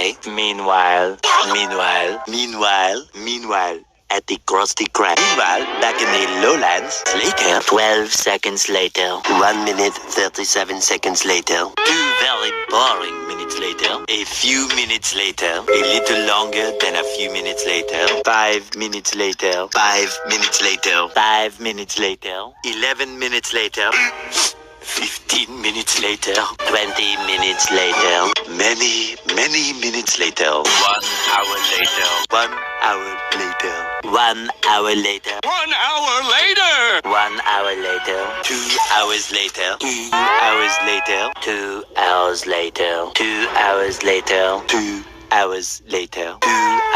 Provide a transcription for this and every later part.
day. Meanwhile, at the Krusty Krab. Meanwhile, back in the lowlands, later, 12 seconds later, 1 minute, 37 seconds later, 2 very boring minutes later, a few minutes later, a little longer than a few minutes later, 5 minutes later, 5 minutes later, 5 minutes later, 11 minutes later, 15 minutes later, 20 minutes later, many minutes later, 1 hour later, 1 hour later, 1 hour later, 1 hour later! 1 hour later, 2 hours later, 2 hours later, 2 hours later, 2 hours later, 2 hours later, 2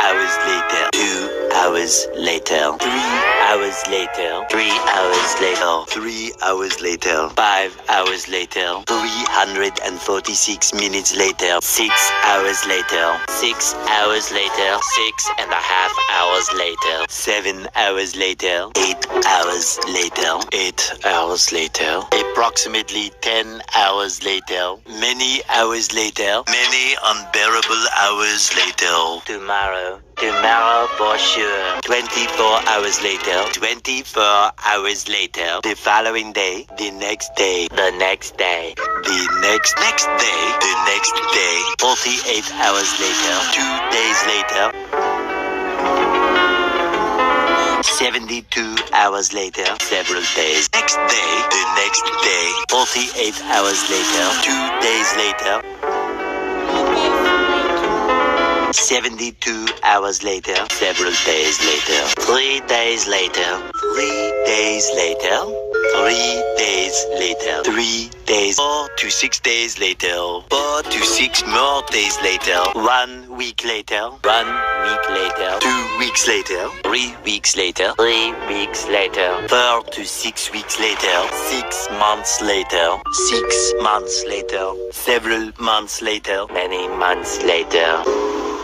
hours later, 2 hours later, 3 hours later, 3 hours later, 3 hours later, 5 hours later, 346 minutes later, 6 hours later, 6 hours later, 6.5 hours later, 7 hours later, 8 hours later, 8 hours later, approximately 10 hours later, many hours later, many unbearable hours later, tomorrow for sure, 24 hours later, 24 hours later, the following day, the next day, the next day, the next day, the next day, 48 hours later, 2 days later, 72 hours later, several days, next day, the next day, 48 hours later, 2 days later, 72 hours later, several days later, 3 days later, 3 days later, 3 days later, 3 days, 4 to 6 days later, 4 to 6 more days later, 1 week later, 1 week later, 2 weeks later, 3 weeks later, 3 weeks later, 4 to 6 weeks later, 6 months later, 6 months later, several months later, many months later,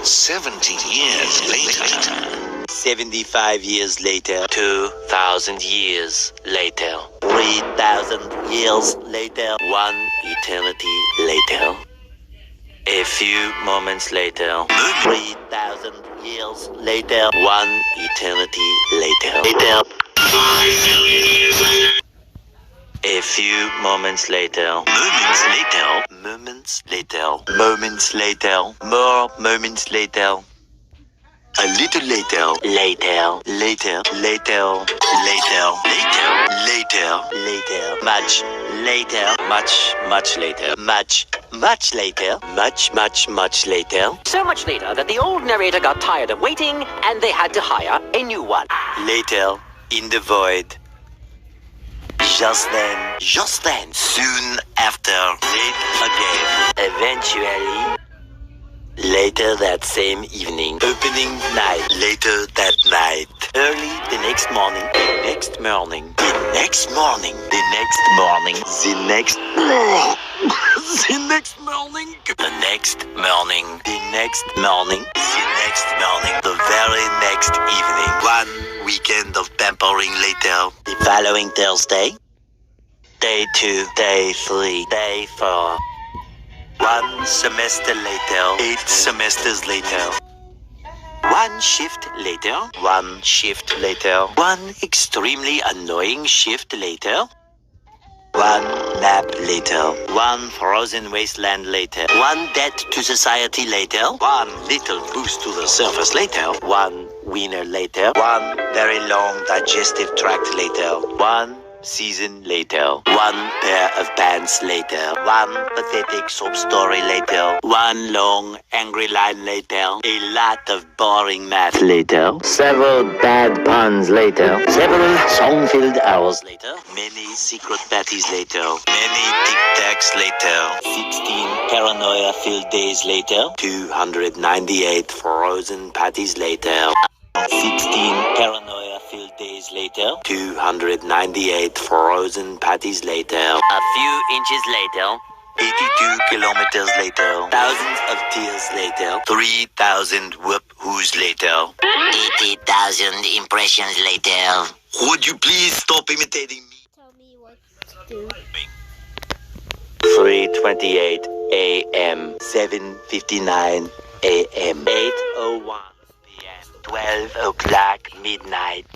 70 years later. 75 years later, 2,000 years later, 3,000 years later, 1 eternity later, a few moments later, 3,000 years later, 1 eternity later, 5 million years later. A few moments later, moments later, more moments later, a little later, much later, much later, much later, much later. So much later that the old narrator got tired of waiting and they had to hire a new one. Later, in the void. Just then, soon after, late again, eventually, later that same evening, opening night, later that night, early the next morning, the next morning, the very next evening, 1 weekend of pampering later, the following Thursday, day 2, day 3, day 4, 1 semester later, 8 semesters later, 1 shift later, 1 extremely annoying shift later, 1 nap later, 1 frozen wasteland later, 1 debt to society later, 1 little boost to the surface later, 1 winner later, 1 very long digestive tract later, 1 season later, 1 pair of pants later, 1 pathetic sob story later, 1 long angry line later, a lot of boring math later, several bad puns later, several song-filled hours later, many secret parties later, many tic-tacs later, 16 paranoia-filled days later, 298 frozen patties later, 16 paranoia-filled days later, 298 frozen patties later, a few inches later, 82 kilometers later, thousands of tears later, 3,000 whoop-whoos later, 80,000 impressions later. Would you please stop imitating me? Tell me what to do. 3:28 a.m. 7:59 a.m. 8:01 p.m. 12 o'clock midnight.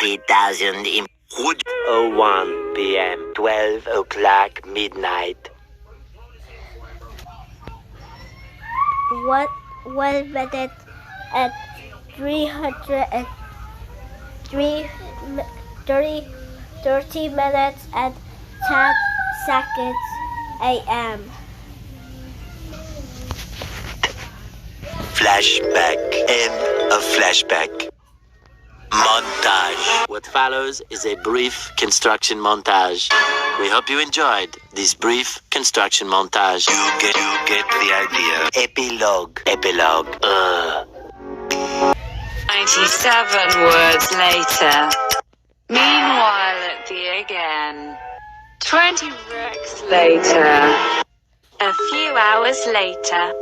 80,000 in 01 p.m. 12 o'clock midnight. What 1 minute and 30 minutes and 10 seconds a.m. Flashback. End of flashback. Montage. What follows is a brief construction montage. We hope you enjoyed this brief construction montage. You get the idea. Epilogue. 97 words later. Meanwhile at the again. 20 wrecks later. A few hours later.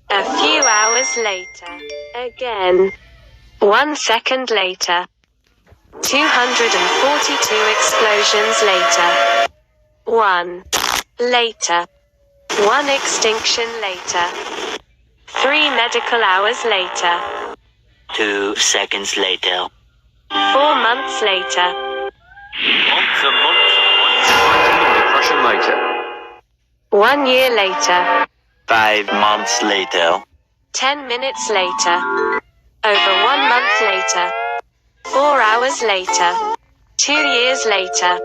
A few hours later. Again. 1 second later. 242 explosions later. 1 later. 1 extinction later. 3 medical hours later. 2 seconds later. 4 months later. Months and months and months of fighting and depression later. 1 year later. 5 months later. 10 minutes later. Over 1 month later. 4 hours later. 2 years later.